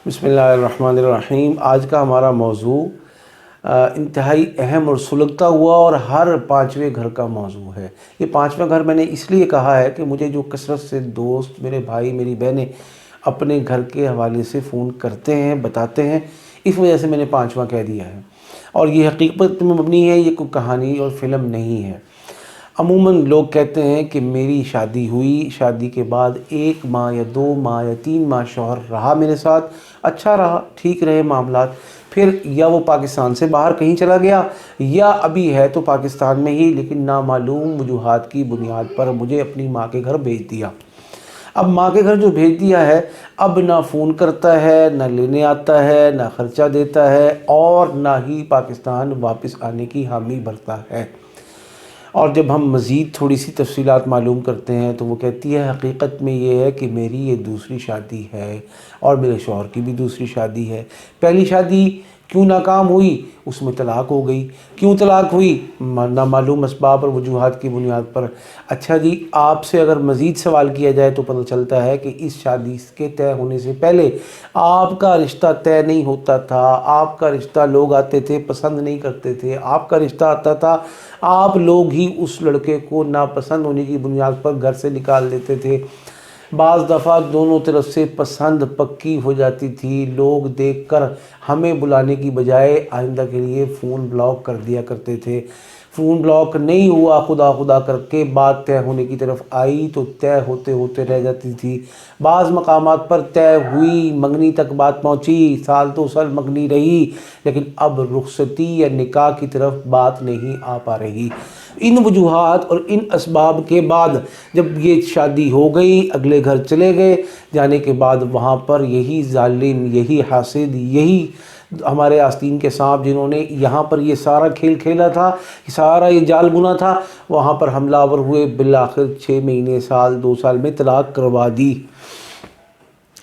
بسم اللہ الرحمن الرحیم۔ آج کا ہمارا موضوع انتہائی اہم اور سلگتا ہوا اور ہر پانچویں گھر کا موضوع ہے۔ یہ پانچواں گھر میں نے اس لیے کہا ہے کہ مجھے جو کثرت سے دوست، میرے بھائی، میری بہنیں اپنے گھر کے حوالے سے فون کرتے ہیں، بتاتے ہیں، اس وجہ سے میں نے پانچواں کہہ دیا ہے۔ اور یہ حقیقت میں مبنی ہے، یہ کوئی کہانی اور فلم نہیں ہے۔ عموماً لوگ کہتے ہیں کہ میری شادی ہوئی، شادی کے بعد 1 ماہ یا 2 ماہ یا 3 ماہ شوہر رہا میرے ساتھ، اچھا رہا، ٹھیک رہے معاملات، پھر یا وہ پاکستان سے باہر کہیں چلا گیا یا ابھی ہے تو پاکستان میں ہی لیکن نامعلوم وجوہات کی بنیاد پر مجھے اپنی ماں کے گھر بھیج دیا۔ اب ماں کے گھر جو بھیج دیا ہے، اب نہ فون کرتا ہے، نہ لینے آتا ہے، نہ خرچہ دیتا ہے اور نہ ہی پاکستان واپس آنے کی حامی بھرتا ہے۔ اور جب ہم مزید تھوڑی سی تفصیلات معلوم کرتے ہیں تو وہ کہتی ہے حقیقت میں یہ ہے کہ میری یہ دوسری شادی ہے اور میرے شوہر کی بھی دوسری شادی ہے۔ پہلی شادی کیوں ناکام ہوئی؟ اس میں طلاق ہو گئی۔ کیوں طلاق ہوئی؟ نامعلوم اسباب اور وجوہات کی بنیاد پر۔ اچھا جی، آپ سے اگر مزید سوال کیا جائے تو پتہ چلتا ہے کہ اس شادی کے طے ہونے سے پہلے آپ کا رشتہ طے نہیں ہوتا تھا۔ آپ کا رشتہ لوگ آتے تھے، پسند نہیں کرتے تھے۔ آپ کا رشتہ آتا تھا، آپ لوگ ہی اس لڑکے کو ناپسند ہونے کی بنیاد پر گھر سے نکال دیتے تھے۔ بعض دفعہ دونوں طرف سے پسند پکی ہو جاتی تھی، لوگ دیکھ کر ہمیں بلانے کی بجائے آئندہ کے لیے فون بلاک کر دیا کرتے تھے۔ فون بلاک نہیں ہوا، خدا خدا کر کے بات طے ہونے کی طرف آئی تو طے ہوتے ہوتے رہ جاتی تھی۔ بعض مقامات پر طے ہوئی، منگنی تک بات پہنچی، سال 2 سال منگنی رہی، لیکن اب رخصتی یا نکاح کی طرف بات نہیں آ پا رہی۔ ان وجوہات اور ان اسباب کے بعد جب یہ شادی ہو گئی، اگلے گھر چلے گئے، جانے کے بعد وہاں پر یہی ظالم، یہی حاسد، یہی ہمارے آستین کے سانپ جنہوں نے یہاں پر یہ سارا کھیل کھیلا تھا، سارا یہ جال بنا تھا، وہاں پر حملہ آور ہوئے، بالآخر 6 مہینے، سال 2 سال میں طلاق کروا دی۔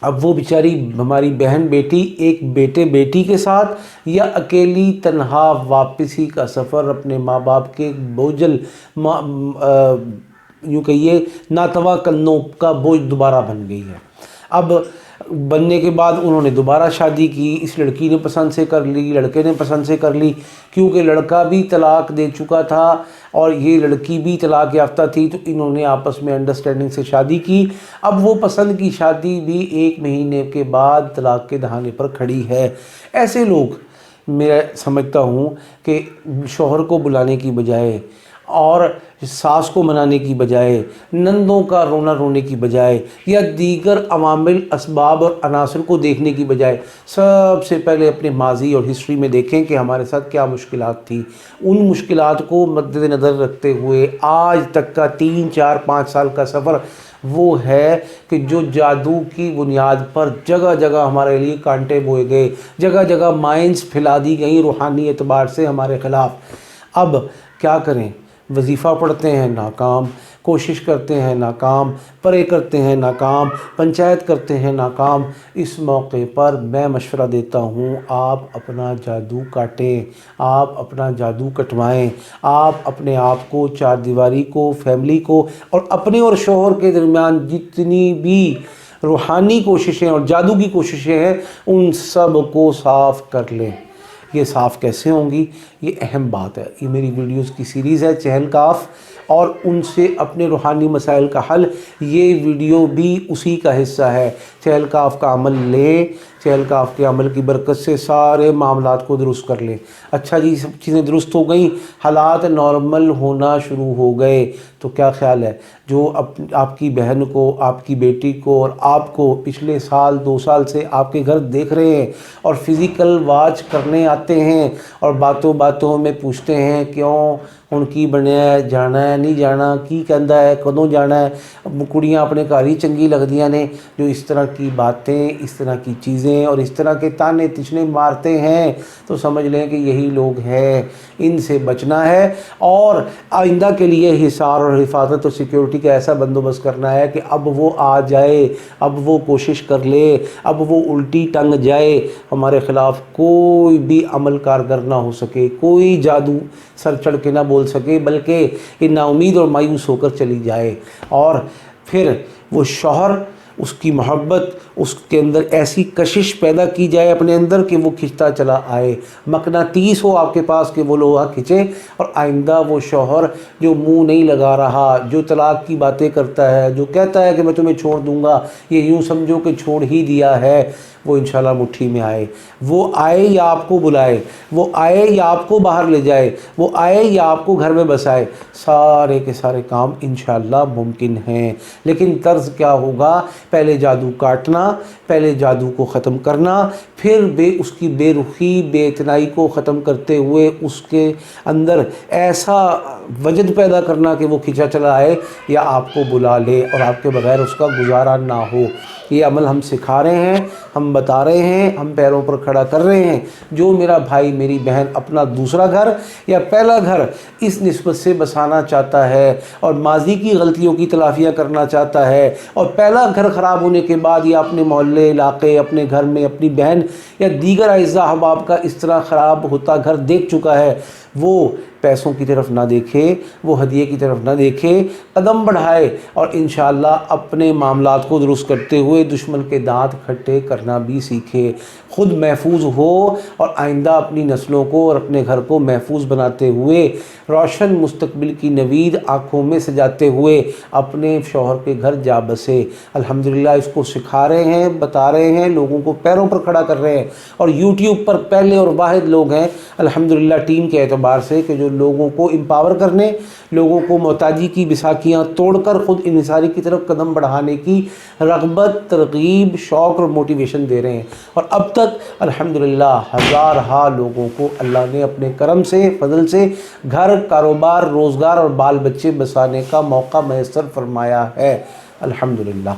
اب وہ بیچاری ہماری بہن بیٹی ایک بیٹے بیٹی کے ساتھ یا اکیلی تنہا واپسی کا سفر اپنے ماں باپ کے بوجھل یوں کہیے ناتواں کندھوں کا بوجھ دوبارہ بن گئی ہے۔ اب بننے کے بعد انہوں نے دوبارہ شادی کی، اس لڑکی نے پسند سے کر لی، لڑکے نے پسند سے کر لی، کیونکہ لڑکا بھی طلاق دے چکا تھا اور یہ لڑکی بھی طلاق یافتہ تھی، تو انہوں نے آپس میں انڈرسٹینڈنگ سے شادی کی۔ اب وہ پسند کی شادی بھی 1 مہینے کے بعد طلاق کے دہانے پر کھڑی ہے۔ ایسے لوگ میں سمجھتا ہوں کہ شوہر کو بلانے کی بجائے اور ساس کو منانے کی بجائے، نندوں کا رونا رونے کی بجائے یا دیگر عوامل، اسباب اور عناصر کو دیکھنے کی بجائے سب سے پہلے اپنے ماضی اور ہسٹری میں دیکھیں کہ ہمارے ساتھ کیا مشکلات تھیں۔ ان مشکلات کو مد نظر رکھتے ہوئے آج تک کا 3 4 5 سال کا سفر وہ ہے کہ جو جادو کی بنیاد پر جگہ جگہ ہمارے لیے کانٹے بوئے گئے، جگہ جگہ مائنز پھیلا دی گئیں روحانی اعتبار سے ہمارے خلاف۔ اب کیا کریں؟ وظیفہ پڑھتے ہیں ناکام، کوشش کرتے ہیں ناکام، پرے کرتے ہیں ناکام، پنچایت کرتے ہیں ناکام۔ اس موقع پر میں مشورہ دیتا ہوں، آپ اپنا جادو کاٹیں، آپ اپنا جادو کٹوائیں، آپ اپنے آپ کو، چار دیواری کو، فیملی کو اور اپنے اور شوہر کے درمیان جتنی بھی روحانی کوششیں اور جادو کی کوششیں ہیں ان سب کو صاف کر لیں۔ یہ صاف کیسے ہوں گی؟ یہ اہم بات ہے۔ یہ میری ویڈیوز کی سیریز ہے چہل کاف، اور ان سے اپنے روحانی مسائل کا حل، یہ ویڈیو بھی اسی کا حصہ ہے۔ چہل کاف کا عمل لیں، چہل کاف کے عمل کی برکت سے سارے معاملات کو درست کر لیں۔ اچھا جی، سب چیزیں درست ہو گئیں، حالات نارمل ہونا شروع ہو گئے، تو کیا خیال ہے جو آپ کی بہن کو، آپ کی بیٹی کو اور آپ کو پچھلے سال 2 سال سے آپ کے گھر دیکھ رہے ہیں اور فزیکل واچ کرنے آتے ہیں اور باتوں باتوں میں پوچھتے ہیں کیوں ان کی بنیا ہے، جانا ہے نہیں جانا، کی کہندا ہے، کدوں جانا ہے، کڑیاں اپنے گھر ہی چنگی لگدیاں نے، جو اس طرح کی باتیں، اس طرح کی چیزیں اور اس طرح کے تانے تشنے مارتے ہیں، تو سمجھ لیں کہ یہی لوگ ہیں۔ ان سے بچنا ہے اور آئندہ کے لیے حصار اور حفاظت اور سیکیورٹی کا ایسا بندوبست کرنا ہے کہ اب وہ آ جائے، اب وہ کوشش کر لے، اب وہ الٹی ٹنگ جائے، ہمارے خلاف کوئی بھی عمل کارگر نہ ہو سکے، کوئی جادو سر چڑھ کے نہ بول سکے، بلکہ یہ نا امید اور مایوس ہو کر چلی جائے۔ اور پھر وہ شوہر اس کی محبت اس کے اندر ایسی کشش پیدا کی جائے اپنے اندر کہ وہ کھنچتا چلا آئے، مقناطیس ہو آپ کے پاس کہ وہ لوہا کھنچے، اور آئندہ وہ شوہر جو منہ نہیں لگا رہا، جو طلاق کی باتیں کرتا ہے، جو کہتا ہے کہ میں تمہیں چھوڑ دوں گا، یہ یوں سمجھو کہ چھوڑ ہی دیا ہے، وہ انشاءاللہ مٹھی میں آئے، وہ آئے یا آپ کو بلائے، وہ آئے یا آپ کو باہر لے جائے، وہ آئے یا آپ کو گھر میں بسائے، سارے کے سارے کام انشاءاللہ ممکن ہیں۔ لیکن طرز کیا ہوگا؟ پہلے جادو کاٹنا، پہلے جادو کو ختم کرنا، پھر اس کی بے رخی بے اعتنائی کو ختم کرتے ہوئے اس کے اندر ایسا وجد پیدا کرنا کہ وہ کھنچا چلا آئے یا آپ کو بلا لے اور آپ کے بغیر اس کا گزارا نہ ہو۔ یہ عمل ہم سکھا رہے ہیں، ہم بتا رہے ہیں، ہم پیروں پر کھڑا کر رہے ہیں۔ جو میرا بھائی میری بہن اپنا دوسرا گھر یا پہلا گھر اس نسبت سے بسانا چاہتا ہے اور ماضی کی غلطیوں کی تلافیاں کرنا چاہتا ہے، اور پہلا گھر خراب ہونے کے بعد یا اپنے محلے علاقے اپنے گھر میں اپنی بہن یا دیگر اعزاء احباب کا اس طرح خراب ہوتا گھر دیکھ چکا ہے، وہ پیسوں کی طرف نہ دیکھے، وہ ہدیے کی طرف نہ دیکھے، قدم بڑھائے اور انشاءاللہ اپنے معاملات کو درست کرتے ہوئے دشمن کے دانت کھٹے کرنا بھی سیکھے، خود محفوظ ہو اور آئندہ اپنی نسلوں کو اور اپنے گھر کو محفوظ بناتے ہوئے روشن مستقبل کی نوید آنکھوں میں سجاتے ہوئے اپنے شوہر کے گھر جا بسے۔ الحمدللہ اس کو سکھا رہے ہیں، بتا رہے ہیں، لوگوں کو پیروں پر کھڑا کر رہے ہیں، اور یوٹیوب پر پہلے اور واحد لوگ ہیں الحمدللہ ٹیم کے اعتبار سے کہ جو لوگوں کو امپاور کرنے، لوگوں کو محتاجی کی بساکیاں توڑ کر خود انحصاری کی طرف قدم بڑھانے کی رغبت، ترغیب، شوق اور موٹیویشن دے رہے ہیں، اور اب تک الحمدللہ ہزارہا لوگوں کو اللہ نے اپنے کرم سے، فضل سے گھر، کاروبار، روزگار اور بال بچے بسانے کا موقع میسر فرمایا ہے، الحمدللہ۔